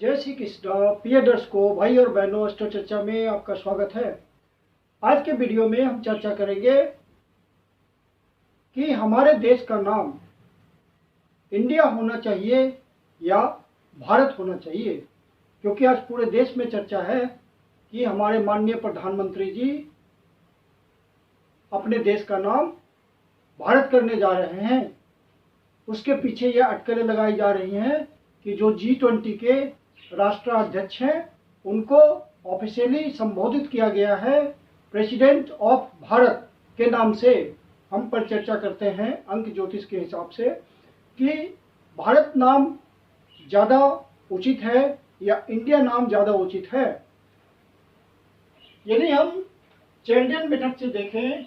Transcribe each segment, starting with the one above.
जय श्री कृष्ण। प्रिय दर्शकों, भाई और बहनों, अस्ट्रो चर्चा में आपका स्वागत है। आज के वीडियो में हम चर्चा करेंगे कि हमारे देश का नाम इंडिया होना चाहिए या भारत होना चाहिए, क्योंकि आज पूरे देश में चर्चा है कि हमारे माननीय प्रधानमंत्री जी अपने देश का नाम भारत करने जा रहे हैं। उसके पीछे यह अटकलें लगाई जा रही हैं कि जो G20 के राष्ट्राध्यक्ष हैं उनको ऑफिशियली संबोधित किया गया है प्रेसिडेंट ऑफ भारत के नाम से। हम पर चर्चा करते हैं अंक ज्योतिष के हिसाब से कि भारत नाम ज़्यादा उचित है या इंडिया नाम ज़्यादा उचित है। यदि हम चैंडियन मेथड से देखें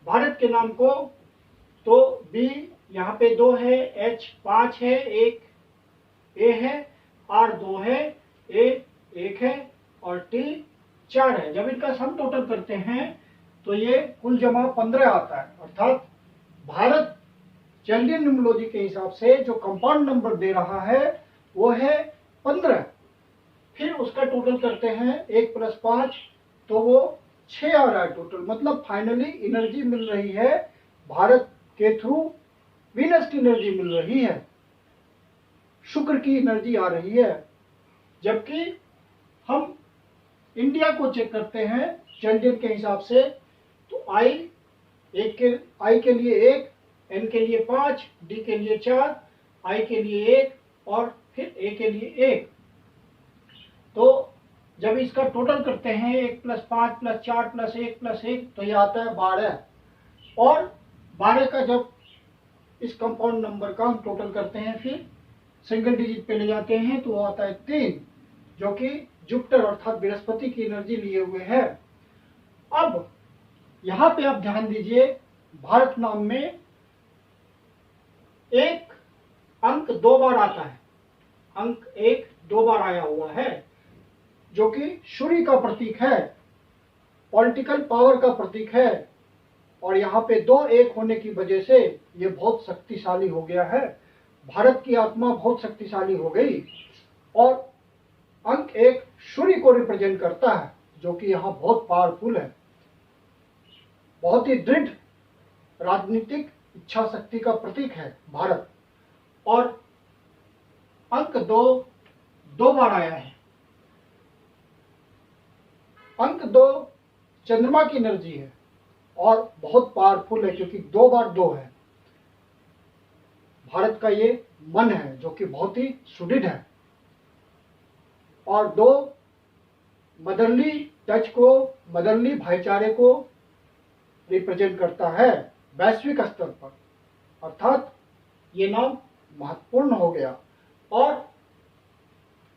भारत के नाम को तो B यहाँ पे 2 है, H 5 है, एक A है, R 2 है, A 1 है और T 4 है। जब इनका सम टोटल करते हैं तो ये कुल जमा 15 आता है। अर्थात भारत चैंडियन न्यूमरोलॉजी के हिसाब से जो कंपाउंड नंबर दे रहा है वो है 15। फिर उसका टोटल करते हैं 1 + 5 तो वो 6 आ रहा है टोटल। मतलब फाइनली एनर्जी मिल रही है भारत के थ्रू, वीनस की एनर्जी मिल रही है, शुक्र की एनर्जी आ रही है। जबकि हम इंडिया को चेक करते हैं चैंडियन के हिसाब से तो I के लिए 1, N के लिए 5, D के लिए 4, I के लिए 1 और फिर A के लिए 1। तो जब इसका टोटल करते हैं 1 + 5 + 4 + 1 + 1 तो यह आता है 12। और 12 का जब इस कंपाउंड नंबर का हम टोटल करते हैं फिर सिंगल डिजिट पे ले जाते हैं तो वो आता है 3, जो कि जुपिटर अर्थात बृहस्पति की एनर्जी लिए हुए है। अब यहाँ पे आप ध्यान दीजिए, भारत नाम में एक अंक 2 बार आता है। अंक 1 2 बार आया हुआ है, जो कि सूर्य का प्रतीक है, पॉलिटिकल पावर का प्रतीक है। और यहाँ पे 2 1 होने की वजह से ये बहुत शक्तिशाली हो गया है। भारत की आत्मा बहुत शक्तिशाली हो गई। और अंक 1 सूर्य को रिप्रेजेंट करता है, जो कि यहाँ बहुत पावरफुल है, बहुत ही दृढ़ राजनीतिक इच्छा शक्ति का प्रतीक है भारत। और अंक 2 2 बार आया है। अंक 2 चंद्रमा की एनर्जी है और बहुत पावरफुल है, क्योंकि 2 बार 2 है। भारत का ये मन है जो कि बहुत ही सुदृढ़ है। और 2 मदरली टच को, मदरली भाईचारे को रिप्रेजेंट करता है वैश्विक स्तर पर। अर्थात ये नाम महत्वपूर्ण हो गया। और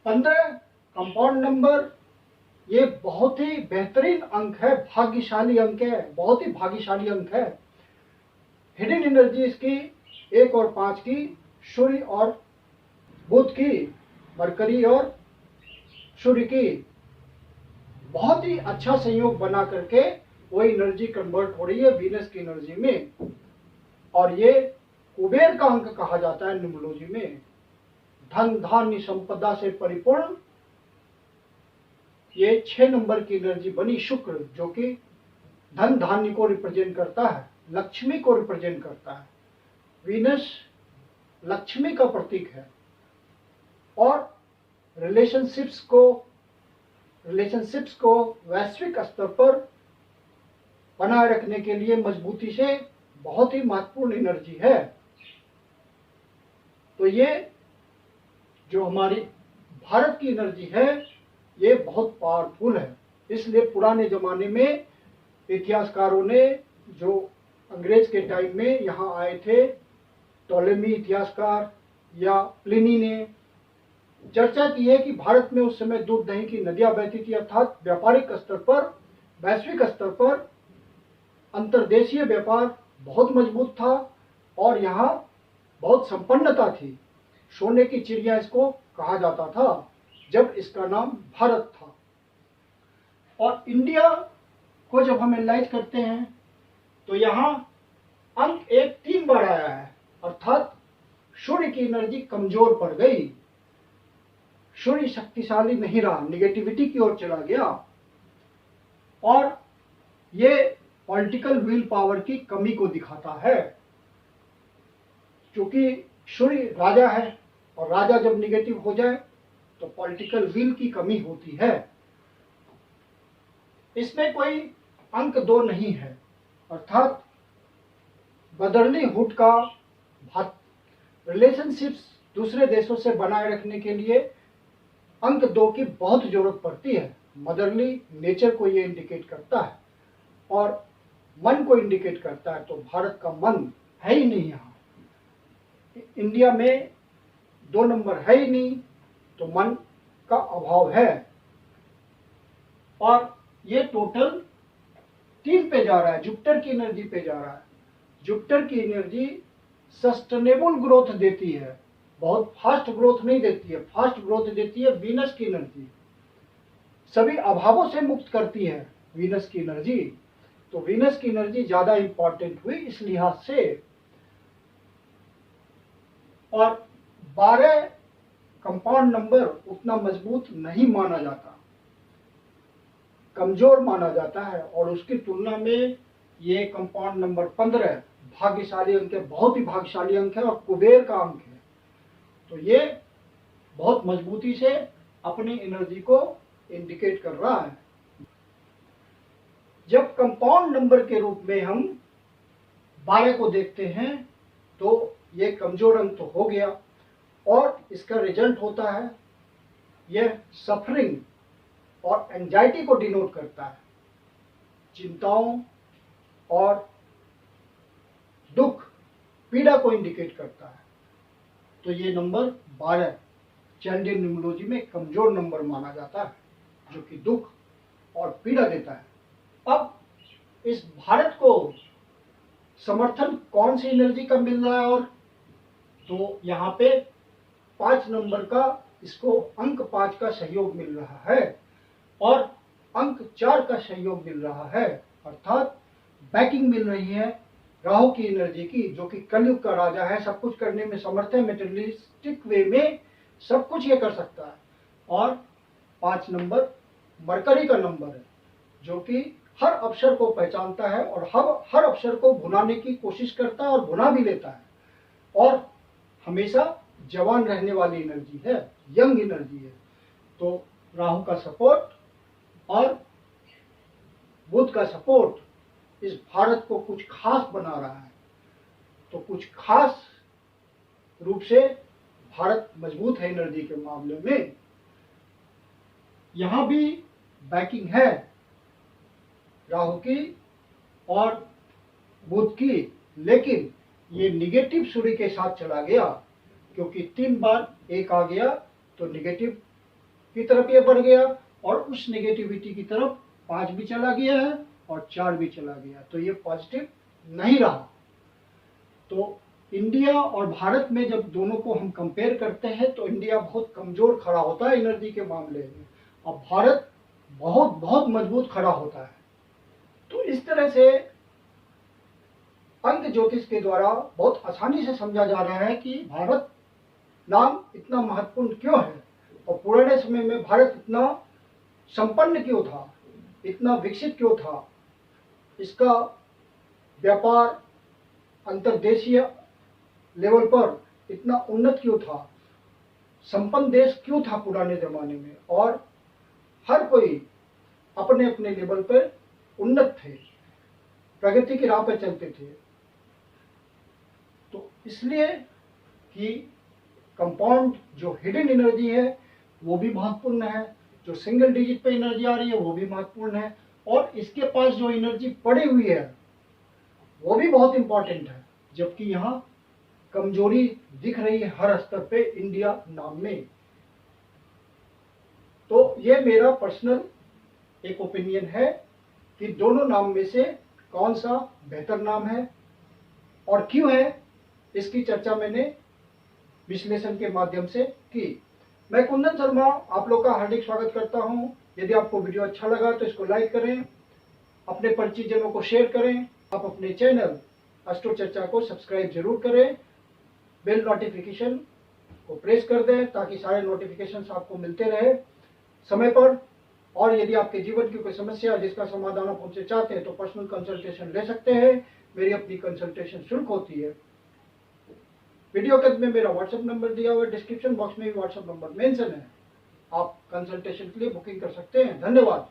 15 कंपाउंड नंबर ये बहुत ही बेहतरीन अंक है, भाग्यशाली अंक है, बहुत ही भाग्यशाली अंक है। हिडन एनर्जी इसकी 1 और 5 की, सूर्य और बुध की, मरकरी और सूर्य की, बहुत ही अच्छा संयोग बना करके वो एनर्जी कन्वर्ट हो रही है वीनस की एनर्जी में। और ये कुबेर का अंक कहा जाता है न्यूमरोलॉजी में। धन धान्य संपदा से परिपूर्ण ये 6 नंबर की एनर्जी बनी शुक्र, जो कि धन धान्य को रिप्रेजेंट करता है, लक्ष्मी को रिप्रेजेंट करता है। वीनस लक्ष्मी का प्रतीक है। और रिलेशनशिप्स को वैश्विक स्तर पर बनाए रखने के लिए मजबूती से बहुत ही महत्वपूर्ण एनर्जी है। तो ये जो हमारी भारत की एनर्जी है ये बहुत पावरफुल है। इसलिए पुराने जमाने में इतिहासकारों ने, जो अंग्रेज के टाइम में यहाँ आए थे, टोलेमी इतिहासकार या प्लिनी ने चर्चा की है कि भारत में उस समय दूध दही की नदियां बहती थी। अर्थात व्यापारिक स्तर पर, वैश्विक स्तर पर अंतर्देशीय व्यापार बहुत मजबूत था और यहाँ बहुत संपन्नता थी। सोने की चिड़िया इसको कहा जाता था जब इसका नाम भारत था। और इंडिया को जब हम एनालाइज करते हैं तो यहाँ अंक 1 3 बार आया है। अर्थात सूर्य की एनर्जी कमजोर पड़ गई। सूर्य शक्तिशाली नहीं रहा, निगेटिविटी की ओर चला गया। और ये पॉलिटिकल विल पावर की कमी को दिखाता है, क्योंकि सूर्य राजा है और राजा जब निगेटिव हो जाए तो पॉलिटिकल विल की कमी होती है। इसमें कोई अंक 2 नहीं है, अर्थात ब्रदरलीहुड का रिलेशनशिप्स दूसरे देशों से बनाए रखने के लिए अंक 2 की बहुत जरूरत पड़ती है। मदरली नेचर को ये इंडिकेट करता है और मन को इंडिकेट करता है। तो भारत का मन है ही नहीं यहाँ, इंडिया में 2 नंबर है ही नहीं, तो मन का अभाव है। और ये टोटल 3 पे जा रहा है, जुपिटर की एनर्जी पे जा रहा है। जुपिटर की एनर्जी सस्टेनेबल ग्रोथ देती है, बहुत फास्ट ग्रोथ नहीं देती है। फास्ट ग्रोथ देती है वीनस की एनर्जी, सभी अभावों से मुक्त करती है वीनस की एनर्जी। तो वीनस की एनर्जी ज्यादा इंपॉर्टेंट हुई इस लिहाज से। और 12 कंपाउंड नंबर उतना मजबूत नहीं माना जाता, कमजोर माना जाता है। और उसकी तुलना में ये कंपाउंड नंबर 15 भाग्यशाली अंक है, बहुत ही भाग्यशाली अंक है और कुबेर का अंक है। तो ये बहुत मजबूती से अपनी एनर्जी को इंडिकेट कर रहा है। जब कंपाउंड नंबर के रूप में हम 12 को देखते हैं तो ये कमजोर अंक तो हो गया, और इसका रिजल्ट होता है यह सफरिंग और एंजाइटी को डिनोट करता है, चिंताओं और दुख, पीड़ा को इंडिकेट करता है। तो ये नंबर 12 चैंडियन न्यूमरोलॉजी में कमजोर नंबर माना जाता है, जो कि दुख और पीड़ा देता है। अब इस भारत को समर्थन कौन सी एनर्जी का मिल रहा है? और तो यहाँ पे 5 नंबर का, इसको अंक 5 का सहयोग मिल रहा है और अंक 4 का सहयोग मिल रहा है, अर्थात बैकिंग मिल रही है राहु की एनर्जी की, जो कि कलयुग का राजा है, सब कुछ करने में समर्थ है, मेटेरियलिस्टिक वे में सब कुछ ये कर सकता है। और 5 नंबर मरकरी का नंबर है, जो कि हर अवसर को पहचानता है और हर अवसर को भुनाने की कोशिश करता है और भुना भी लेता है, और हमेशा जवान रहने वाली एनर्जी है, यंग एनर्जी है। तो राहु का सपोर्ट और बुध का सपोर्ट इस भारत को कुछ खास बना रहा है। तो कुछ खास रूप से भारत मजबूत है एनर्जी के मामले में। यहां भी बैकिंग है राहु की और बुध की, लेकिन ये निगेटिव सूर्य के साथ चला गया, क्योंकि 3 बार 1 आ गया तो निगेटिव की तरफ ये बढ़ गया, और उस नेगेटिविटी की तरफ 5 भी चला गया है और 4 भी चला गया, तो ये पॉजिटिव नहीं रहा। तो इंडिया और भारत में जब दोनों को हम कंपेयर करते हैं तो इंडिया बहुत कमजोर खड़ा होता है एनर्जी के मामले में, और भारत बहुत बहुत मजबूत खड़ा होता है। तो इस तरह से अंक ज्योतिष के द्वारा बहुत आसानी से समझा जा रहा है कि भारत नाम इतना महत्वपूर्ण क्यों है, और पुराने समय में भारत इतना संपन्न क्यों था, इतना विकसित क्यों था, इसका व्यापार अंतर्देशीय लेवल पर इतना उन्नत क्यों था, संपन्न देश क्यों था पुराने जमाने में, और हर कोई अपने अपने लेवल पर उन्नत थे, प्रगति की राह पर चलते थे। तो इसलिए कि कंपाउंड जो हिडन एनर्जी है वो भी महत्वपूर्ण है, जो सिंगल डिजिट पे एनर्जी आ रही है वो भी महत्वपूर्ण है, और इसके पास जो एनर्जी पड़ी हुई है वो भी बहुत इंपॉर्टेंट है, जबकि यहाँ कमजोरी दिख रही है हर स्तर पे इंडिया नाम में। तो ये मेरा पर्सनल एक ओपिनियन है कि दोनों नाम में से कौन सा बेहतर नाम है और क्यों है, इसकी चर्चा मैंने विश्लेषण के माध्यम से की। मैं कुंदन शर्मा आप लोग का हार्दिक स्वागत करता हूं। यदि आपको वीडियो अच्छा लगा तो इसको लाइक करें, अपने परिचितजनों को शेयर करें, आप अपने चैनल एस्ट्रो चर्चा को सब्सक्राइब जरूर करें, बेल नोटिफिकेशन को प्रेस कर दें ताकि सारे नोटिफिकेशंस आपको मिलते रहे समय पर। और यदि आपके जीवन की कोई समस्या है जिसका समाधान आप हमसे चाहते हैं तो पर्सनल कंसल्टेशन ले सकते हैं। मेरी अपनी कंसल्टेशन शुल्क होती है। वीडियो के अंत में मेरा व्हाट्सएप नंबर दिया हुआ है, डिस्क्रिप्शन बॉक्स में भी व्हाट्सएप नंबर मेंशन है। आप कंसल्टेशन के लिए बुकिंग कर सकते हैं। धन्यवाद।